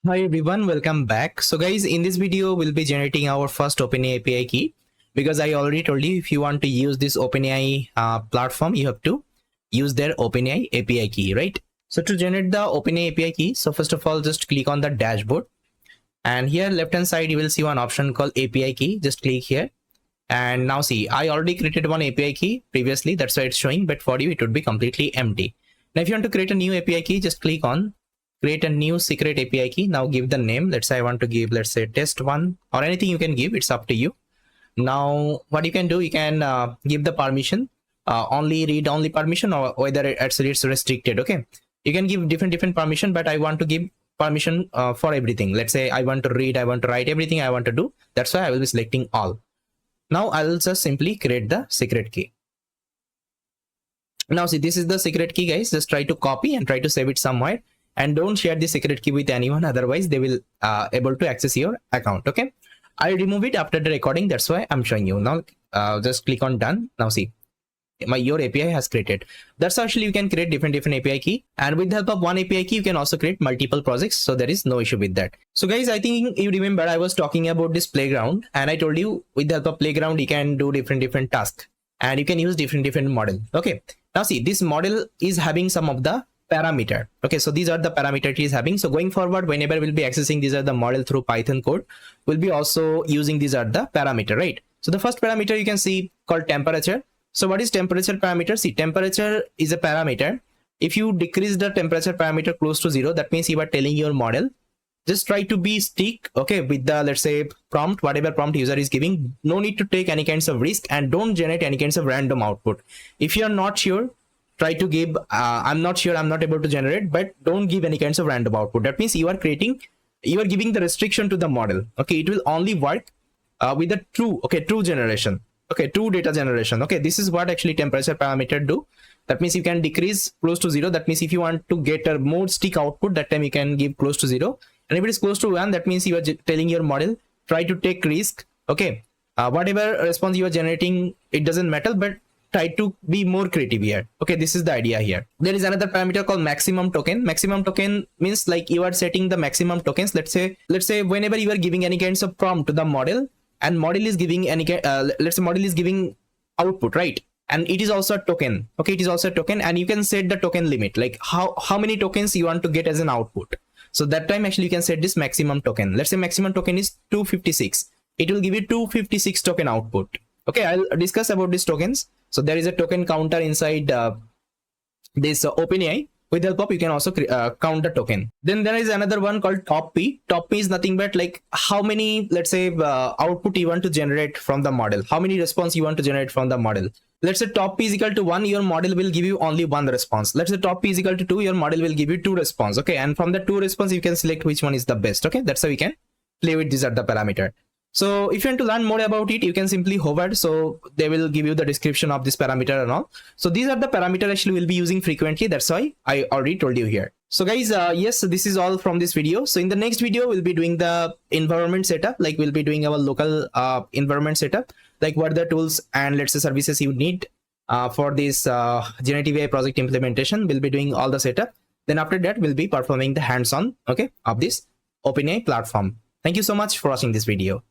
Hi everyone, welcome back. So guys, in this video, we'll be generating our first OpenAI API key because I already told you if you want to use this OpenAI platform, you have to use their OpenAI API key, right? So to generate the OpenAI API key, so first of all, just click on the dashboard and here left hand side, you will see one option called API key. Just click here and now see, I already created one API key previously. That's why it's showing, but for you, it would be completely empty. Now, if you want to create a new API key, just click on create a new secret API key. Now give the name. Let's say I want to give, let's say test1 or anything you can give. It's up to you. Now what you can do, you can give the permission, only read only permission, or whether actually it's restricted. Okay, you can give different permission, but I want to give permission for everything. Let's say I want to read, I want to write, everything I want to do. That's why I will be selecting all. Now I will just simply create the secret key. Now see, this is the secret key, guys. Just try to copy and try to save it somewhere. And don't share the secret key with anyone, otherwise they will able to access your account. Okay, I'll remove it after the recording. That's why I'm showing you now. Just click on done. Now see, your API has created. That's actually you can create different API key, and with the help of one API key you can also create multiple projects, so there is no issue with that. So guys, I think you remember I was talking about this playground, and I told you with the help of playground you can do different tasks and you can use different model. Okay, now see, this model is having some of the parameter. Okay, so these are the parameter it is having. So going forward, whenever we'll be accessing these are the model through Python code, we'll be also using these are the parameter, right? So the first parameter you can see called temperature. So what is temperature parameter? See, temperature is a parameter. If you decrease the temperature parameter close to 0, that means you are telling your model just try to be stick, okay, with the, let's say, prompt, whatever prompt user is giving. No need to take any kinds of risk, and don't generate any kinds of random output. If you are not sure, try to give I'm not sure, I'm not able to generate, but don't give any kinds of random output. That means you are giving the restriction to the model. Okay, it will only work with the true generation. Okay, true data generation. Okay, this is what actually temperature parameter do. That means you can decrease close to 0. That means if you want to get a more stick output, that time you can give close to 0. And if it is close to 1, that means you are telling your model try to take risk. Okay, whatever response you are generating, it doesn't matter, but try to be more creative here. Okay, this is the idea here. There is another parameter called maximum token. Maximum token means like you are setting the maximum tokens. Let's say whenever you are giving any kinds of prompt to the model, and model is giving any let's say model is giving output, right? And it is also a token. Okay, it is also a token, and you can set the token limit, like how many tokens you want to get as an output. So that time actually you can set this maximum token. Let's say maximum token is 256. It will give you 256 token output. Okay, I'll discuss about these tokens. So there is a token counter inside this OpenAI. With the help of you can also count the token. Then there is another one called top P. Top P is nothing but like how many, let's say, output you want to generate from the model. How many response you want to generate from the model. Let's say top P is equal to 1, your model will give you only 1 response. Let's say top P is equal to 2, your model will give you 2 response. Okay, and from the 2 response you can select which one is the best. Okay, that's how we can play with these are the parameter. So if you want to learn more about it, you can simply hover. So they will give you the description of this parameter and all. So these are the parameter actually we'll be using frequently. That's why I already told you here. So guys, yes, this is all from this video. So in the next video, we'll be doing the environment setup. Like we'll be doing our local environment setup, like what are the tools and let's say services you need for this generative AI project implementation. We'll be doing all the setup. Then after that, we'll be performing the hands-on, okay, of this OpenAI platform. Thank you so much for watching this video.